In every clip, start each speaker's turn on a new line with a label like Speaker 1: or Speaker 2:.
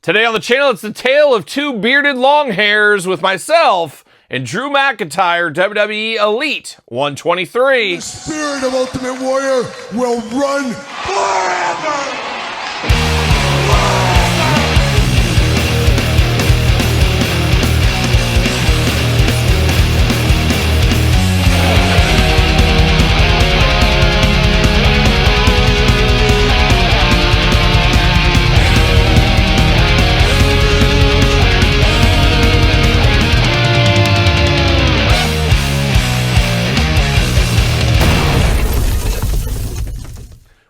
Speaker 1: Today on the channel, it's the tale of two bearded long hairs with myself and Drew McIntyre, WWE Elite 123.
Speaker 2: The spirit of Ultimate Warrior will run forever!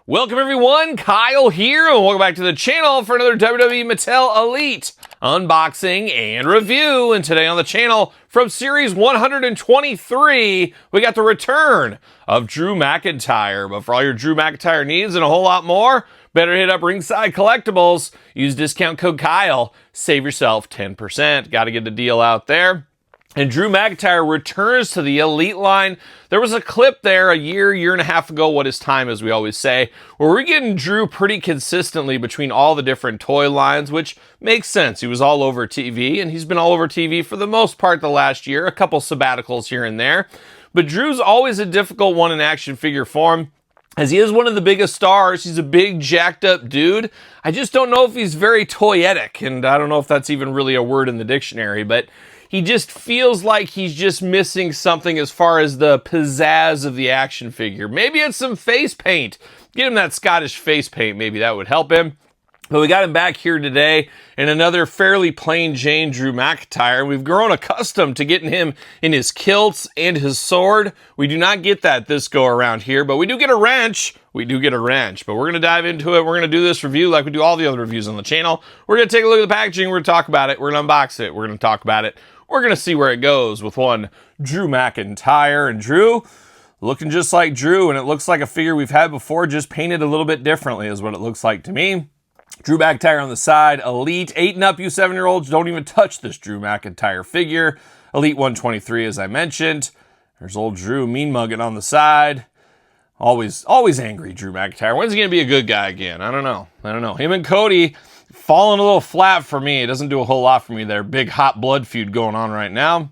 Speaker 1: Welcome everyone, Kyle here, and welcome back to the channel for another WWE Mattel Elite unboxing and review. And today on the channel, from Series 123, we got the return of Drew McIntyre. But for all your Drew McIntyre needs and a whole lot more, better hit up Ringside Collectibles. Use discount code Kyle, save yourself 10%. Got to get the deal out there. And Drew McIntyre returns to the Elite line. There was a clip there a year and a half ago, what is time, as we always say, where we're getting Drew pretty consistently between all the different toy lines, which makes sense. He was all over TV, and he's been all over TV for the most part the last year, a couple sabbaticals here and there. But Drew's always a difficult one in action figure form, as he is one of the biggest stars. He's a big, jacked up dude. I just don't know if he's very toyetic, and I don't know if that's even really a word in the dictionary, but he just feels like he's just missing something as far as the pizzazz of the action figure. Maybe it's some face paint. Get him that Scottish face paint. Maybe that would help him. But we got him back here today in another fairly plain Jane Drew McIntyre. We've grown accustomed to getting him in his kilts and his sword. We do not get that this go around here, but we do get a wrench. We do get a wrench, but we're going to dive into it. We're going to do this review like we do all the other reviews on the channel. We're going to take a look at the packaging. We're going to talk about it. We're going to unbox it. We're going to talk about it. We're going to see where it goes with one Drew McIntyre. And Drew, looking just like Drew, and it looks like a figure we've had before, just painted a little bit differently is what it looks like to me. Drew McIntyre on the side, Elite. 8 and up, you 7-year-olds, don't even touch this Drew McIntyre figure. Elite 123, as I mentioned. There's old Drew mean mugging on the side. Always angry Drew McIntyre. When's he going to be a good guy again? I don't know. Him and Cody falling a little flat for me. It doesn't do a whole lot for me there. Big hot blood feud going on right now.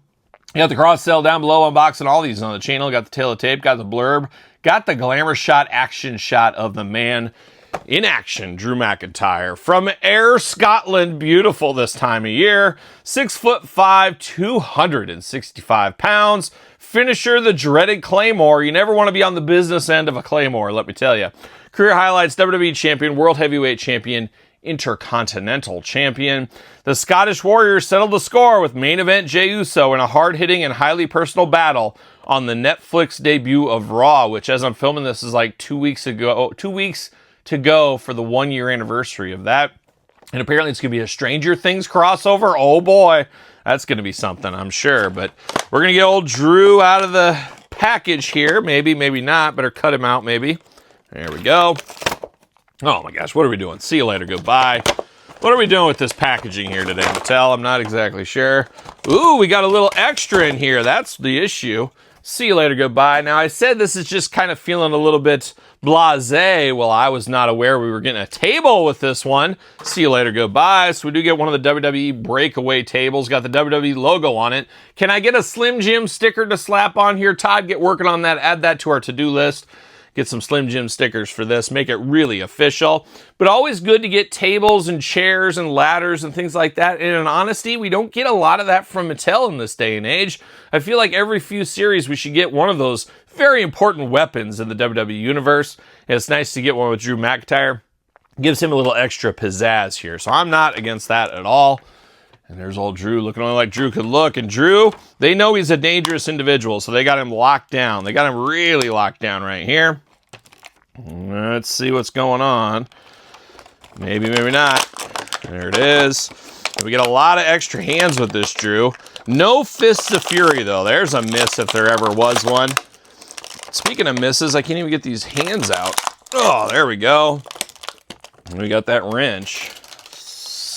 Speaker 1: You got the cross sell down below, unboxing all these on the channel. Got the tail of tape, got the blurb, got the glamour shot, action shot of the man in action, Drew McIntyre. From Ayr, Scotland, beautiful this time of year. 6'5", 265 pounds. Finisher, the dreaded Claymore. You never want to be on the business end of a Claymore, let me tell you. Career highlights, WWE Champion, World Heavyweight Champion, Intercontinental Champion. The Scottish Warriors settled the score with main event Jey Uso in a hard-hitting and highly personal battle on the Netflix debut of Raw, which as I'm filming this is like 2 weeks ago, 2 weeks to go for the 1-year anniversary of that. And apparently it's going to be a Stranger Things crossover. Oh boy, that's going to be something, I'm sure. But we're going to get old Drew out of the package here. Maybe, maybe not. Better cut him out, maybe. There we go. Oh my gosh, what are we doing? See you later, goodbye. What are we doing with this packaging here today, Mattel? I'm not exactly sure. Ooh, we got a little extra in here. That's the issue. See you later, goodbye. Now, I said this is just kind of feeling a little bit blasé. Well, I was not aware we were getting a table with this one. See you later, goodbye. So we do get one of the WWE breakaway tables. Got the WWE logo on it. Can I get a Slim Jim sticker to slap on here? Todd, get working on that. Add that to our to-do list. Get some Slim Jim stickers for this, make it really official. But always good to get tables and chairs and ladders and things like that. And in honesty, we don't get a lot of that from Mattel in this day and age. I feel like every few series we should get one of those very important weapons in the WWE Universe. And it's nice to get one with Drew McIntyre. Gives him a little extra pizzazz here. So I'm not against that at all. And there's old Drew looking only like Drew could look. And Drew, they know he's a dangerous individual, so they got him locked down. They got him really locked down right here. Let's see what's going on. Maybe, maybe not. There it is. We get a lot of extra hands with this Drew. No Fists of Fury, though. There's a miss if there ever was one. Speaking of misses, I can't even get these hands out. Oh, there we go. We got that wrench.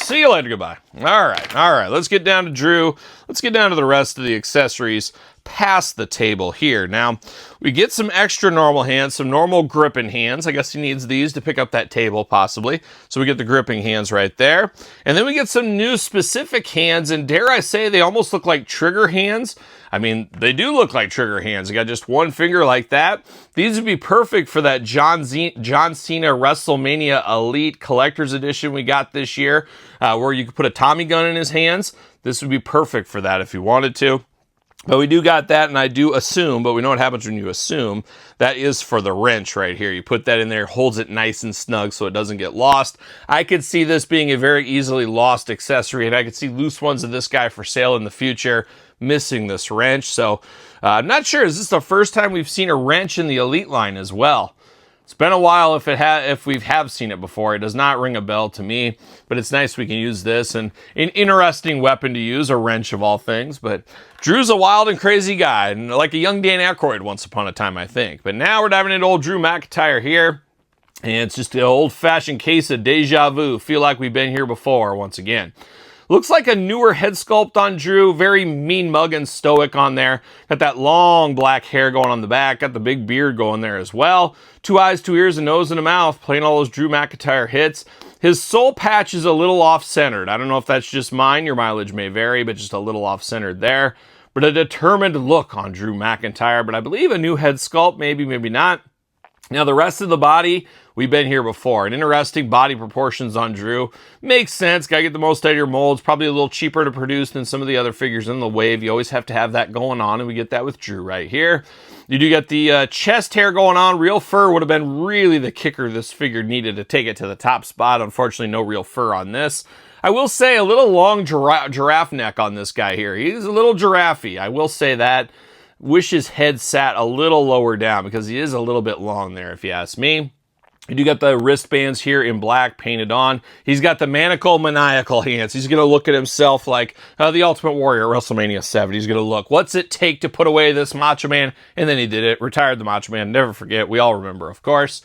Speaker 1: See you later, goodbye. All right, let's get down to Drew. Let's get down to the rest of the accessories. past the table here. Now, we get some extra normal hands, some normal gripping hands. I guess he needs these to pick up that table, possibly. So we get the gripping hands right there. And then we get some new specific hands, and dare I say, they almost look like trigger hands. I mean, they do look like trigger hands. You got just one finger like that. These would be perfect for that John Cena WrestleMania Elite Collector's Edition we got this year, where you could put a Tommy gun in his hands. This would be perfect for that if you wanted to. But we do got that, and I do assume, but we know what happens when you assume, that is for the wrench right here. You put that in there, holds it nice and snug so it doesn't get lost. I could see this being a very easily lost accessory, and I could see loose ones of this guy for sale in the future missing this wrench. So I'm not sure, is this the first time we've seen a wrench in the Elite line as well? It's been a while if we have seen it before. It does not ring a bell to me, but it's nice we can use this, and an interesting weapon to use, a wrench of all things. But Drew's a wild and crazy guy, and like a young Dan Aykroyd once upon a time, I think. But now we're diving into old Drew McIntyre here, and it's just an old-fashioned case of deja vu. Feel like we've been here before once again. Looks like a newer head sculpt on Drew. Very mean mug and stoic on there. Got that long black hair going on the back. Got the big beard going there as well. 2 eyes, 2 ears, a nose, and a mouth. Playing all those Drew McIntyre hits. His soul patch is a little off-centered. I don't know if that's just mine. Your mileage may vary, but just a little off-centered there. But a determined look on Drew McIntyre. But I believe a new head sculpt, maybe, maybe not. Now, the rest of the body, we've been here before. An interesting body proportions on Drew. Makes sense. Got to get the most out of your molds. Probably a little cheaper to produce than some of the other figures in the wave. You always have to have that going on, and we get that with Drew right here. You do get the chest hair going on. Real fur would have been really the kicker this figure needed to take it to the top spot. Unfortunately, no real fur on this. I will say a little long giraffe neck on this guy here. He's a little giraffe-y. I will say that. Wish his head sat a little lower down because he is a little bit long there, if you ask me. You do got the wristbands here in black painted on. He's got the maniacal hands. He's going to look at himself like the Ultimate Warrior at WrestleMania 7. He's going to look, what's it take to put away this Macho Man? And then he did it. Retired the Macho Man. Never forget. We all remember, of course.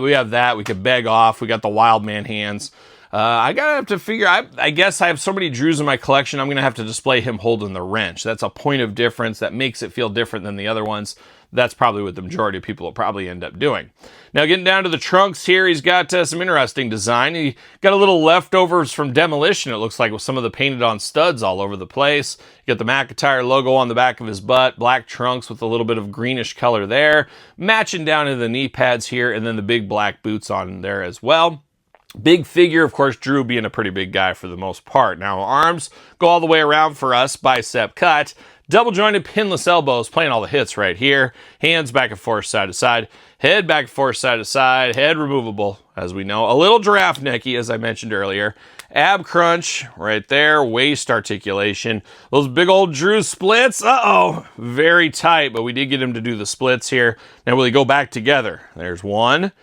Speaker 1: We have that. We could beg off. We got the Wild Man hands. I gotta have to figure, I guess I have so many Drews in my collection, I'm gonna have to display him holding the wrench. That's a point of difference that makes it feel different than the other ones. That's probably what the majority of people will probably end up doing. Now, getting down to the trunks here, he's got some interesting design. He got a little leftovers from Demolition, it looks like, with some of the painted on studs all over the place. You got the McIntyre logo on the back of his butt, black trunks with a little bit of greenish color there, matching down into the knee pads here, and then the big black boots on there as well. Big figure, of course, Drew being a pretty big guy for the most part. Now, arms go all the way around for us, bicep cut. Double jointed pinless elbows, playing all the hits right here. Hands back and forth, side to side. Head back and forth, side to side. Head removable, as we know. A little giraffe necky, as I mentioned earlier. Ab crunch right there. Waist articulation. Those big old Drew splits. Uh-oh. Very tight, but we did get him to do the splits here. Now, will he go back together? There's one.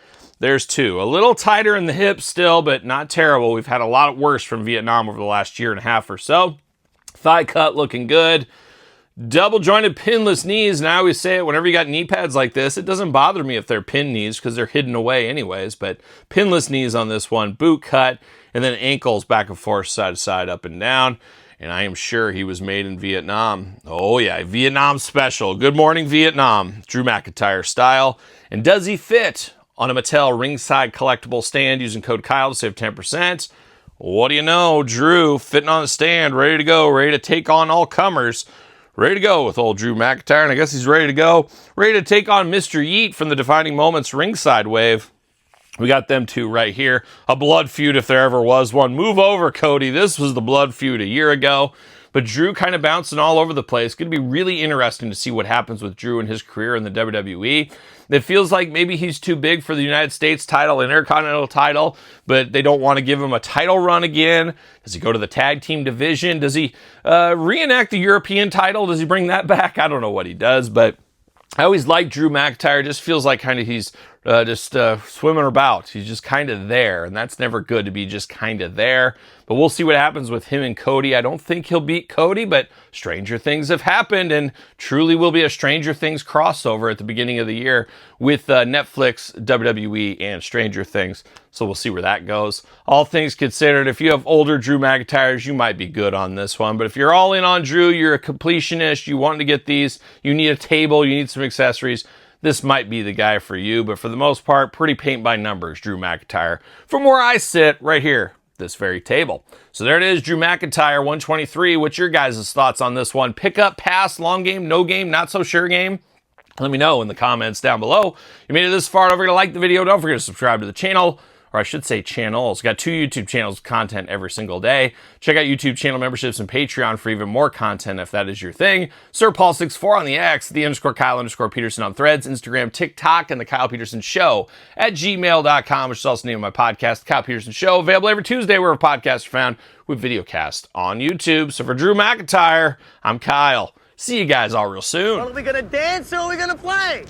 Speaker 1: There's two. A little tighter in the hips still, but not terrible. We've had a lot worse from Vietnam over the last year and a half or so. Thigh cut looking good. Double jointed pinless knees. And I always say it, whenever you got knee pads like this, it doesn't bother me if they're pin knees because they're hidden away anyways. But pinless knees on this one. Boot cut. And then ankles back and forth, side to side, up and down. And I am sure he was made in Vietnam. Oh yeah, Vietnam special. Good morning, Vietnam. Drew McIntyre style. And does he fit on a Mattel ringside collectible stand using code Kyle to save 10%. What do you know? Drew fitting on the stand, ready to go, ready to take on all comers. Ready to go with old Drew McIntyre, and I guess he's ready to go. Ready to take on Mr. Yeet from the Defining Moments ringside wave. We got them two right here. A blood feud if there ever was one. Move over, Cody. This was the blood feud a year ago. But Drew kind of bouncing all over the place. Going to be really interesting to see what happens with Drew and his career in the WWE. It feels like maybe he's too big for the United States title, Intercontinental title, but they don't want to give him a title run again. Does he go to the tag team division? Does he reenact the European title? Does he bring that back? I don't know what he does, but I always like Drew McIntyre. Just feels like kind of he's swimming about. He's just kind of there, and that's never good to be just kind of there. But we'll see what happens with him and Cody. I don't think he'll beat Cody, but stranger things have happened, and truly will be a Stranger Things crossover at the beginning of the year with Netflix, WWE, and Stranger Things. So we'll see where that goes. All things considered, if you have older Drew McIntyres, you might be good on this one. But if you're all in on Drew, you're a completionist, you want to get these, you need a table, you need some accessories, this might be the guy for you. But for the most part, pretty paint by numbers, Drew McIntyre. From where I sit, right here, this very table. So there it is, Drew McIntyre, 123. What's your guys' thoughts on this one? Pick up, pass, long game, no game, not so sure game? Let me know in the comments down below. You made it this far, don't forget to like the video, don't forget to subscribe to the channel, or I should say channels. Got 2 YouTube channels with content every single day. Check out YouTube channel memberships and Patreon for even more content if that is your thing. Sir Paul64 on the X, _Kyle_Peterson on Threads, Instagram, TikTok, and TheKylePetersonShow at gmail.com, which is also the name of my podcast, The Kyle Peterson Show, available every Tuesday where podcasts are found, with videocast on YouTube. So for Drew McIntyre, I'm Kyle. See you guys all real soon.
Speaker 3: Well, are we gonna dance or are we gonna play?